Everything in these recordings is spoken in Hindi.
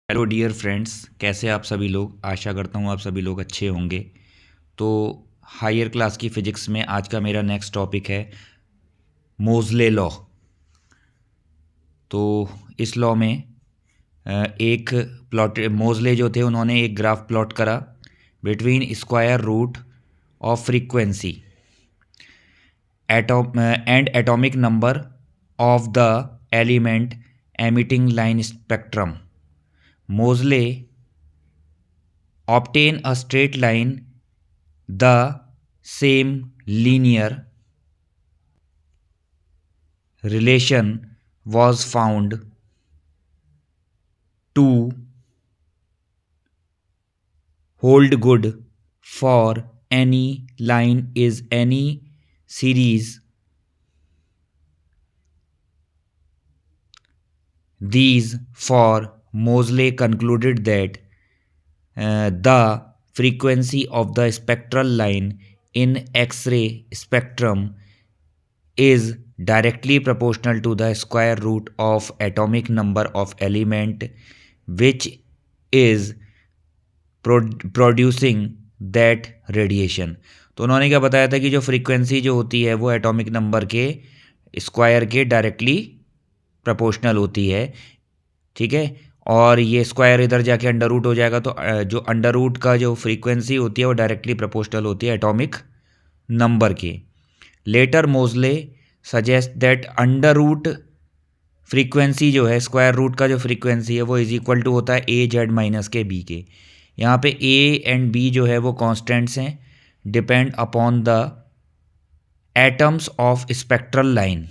हेलो डियर फ्रेंड्स, कैसे आप सभी लोग। आशा करता हूँ आप सभी लोग अच्छे होंगे। तो हायर क्लास की फ़िज़िक्स में आज का मेरा नेक्स्ट टॉपिक है मोज़ले लॉ। तो इस लॉ में एक प्लॉट मोज़ले जो थे उन्होंने एक ग्राफ प्लॉट करा between square root of frequency and atomic number of the element emitting line spectrum. Moseley obtain a straight line the same linear relation was found to hold good for any line is any series. These for Moseley concluded that the frequency of the spectral line in X-ray spectrum is directly proportional to the square root of atomic number of element which is producing that radiation. तो उन्होंने क्या बताया था कि जो फ्रीक्वेंसी जो होती है वो एटॉमिक नंबर के स्क्वायर के डायरेक्टली प्रोपोर्शनल होती है। ठीक है, और ये स्क्वायर इधर जाके अंडर रूट हो जाएगा, तो जो अंडर रूट का जो फ्रीक्वेंसी होती है वो डायरेक्टली प्रोपोर्शनल होती है एटॉमिक नंबर के। Later Moseley suggest that under root frequency जो है, स्क्वायर रूट का जो फ्रीक्वेंसी है वो इज इक्वल टू होता है ए जेड माइनस के बी के। यहाँ पे ए एंड बी जो है वो कांस्टेंट्स हैं, depend upon the atoms of spectral line.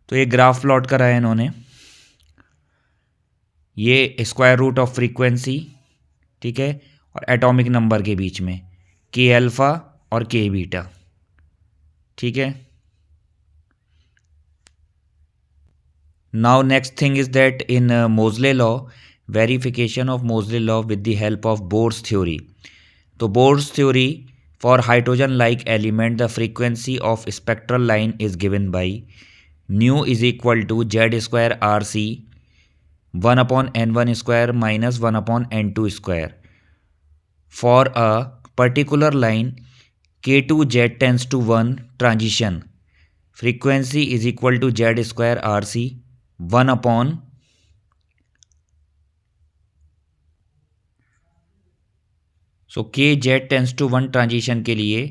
तो ये ग्राफ प्लॉट करा है इन्होंने, ये स्क्वायर रूट ऑफ फ्रीक्वेंसी, ठीक है, और एटॉमिक नंबर के बीच में के अल्फ़ा और के बीटा। ठीक है, now next thing is that in Moseley law, verification of Moseley law with the help of Bohr's theory. तो Bohr's theory for hydrogen like element the frequency of spectral line is given by nu is equal to Z square R c 1/n1 square minus 1/n2 square for a particular line K2Z tends to 1 transition frequency is equal to Z square R c 1/, so के जेड टेंस टू 1 ट्रांजिशन के लिए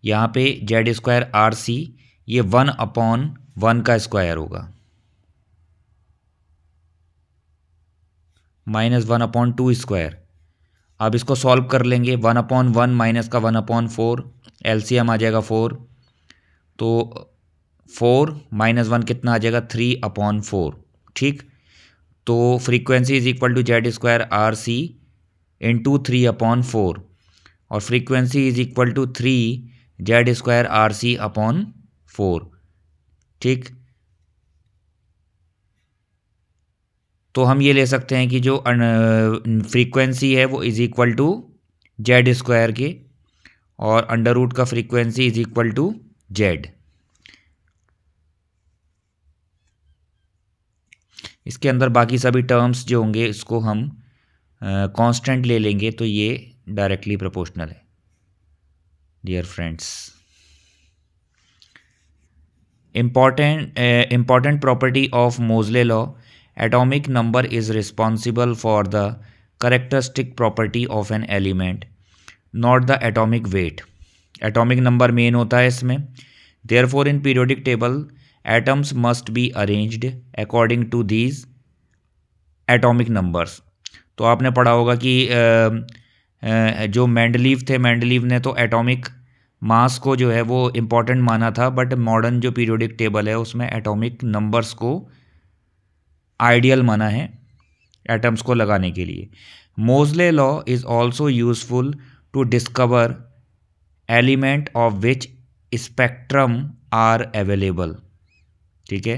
यहाँ पे जेड स्क्वायर आर सी ये 1/1 का स्क्वायर होगा माइनस 1/2 स्क्वायर। अब इसको सॉल्व कर लेंगे, 1/1 माइनस का 1/4, एलसीएम आ जाएगा 4, तो 4 माइनस 1 कितना आ जाएगा 3/4। ठीक, तो frequency is equal to Z square R C into 3/4 और frequency is equal to 3 Z square R C upon 4। ठीक, तो हम ये ले सकते हैं कि जो फ्रीक्वेंसी है वो is equal to Z square के और अंडर रूट का frequency is equal to Z. इसके अंदर बाकी सभी टर्म्स जो होंगे इसको हम कांस्टेंट ले लेंगे, तो ये डायरेक्टली प्रोपोर्शनल है dear friends. important property of Moseley law, atomic number is responsible for the characteristic property of an element, not the atomic weight. atomic number main होता है इसमें। therefore in periodic table atoms must be arranged according to these atomic numbers। तो आपने पढ़ा होगा कि जो मेंडलीव थे, मेंडलीव ने तो एटॉमिक मास को जो है वो इम्पॉर्टेंट माना था, बट मॉडर्न जो पीरियोडिक टेबल है उसमें एटॉमिक नंबर्स को आइडियल माना है एटम्स को लगाने के लिए। Moseley law is also useful to discover element of which spectrum are available. ठीक है,